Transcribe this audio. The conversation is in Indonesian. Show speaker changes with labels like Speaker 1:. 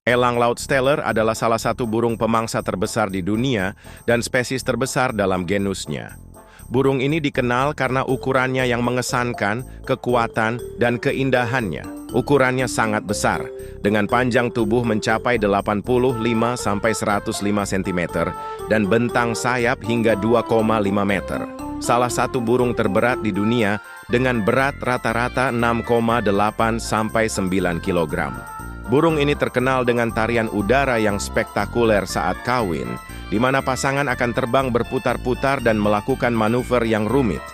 Speaker 1: Elang laut Steller adalah salah satu burung pemangsa terbesar di dunia dan spesies terbesar dalam genusnya. Burung ini dikenal karena ukurannya yang mengesankan, kekuatan, dan keindahannya. Ukurannya sangat besar, dengan panjang tubuh mencapai 85–105 cm dan bentang sayap hingga 2,5 meter. Salah satu burung terberat di dunia dengan berat rata-rata 6,8–9 kg. Burung ini terkenal dengan tarian udara yang spektakuler saat kawin, di mana pasangan akan terbang berputar-putar dan melakukan manuver yang rumit.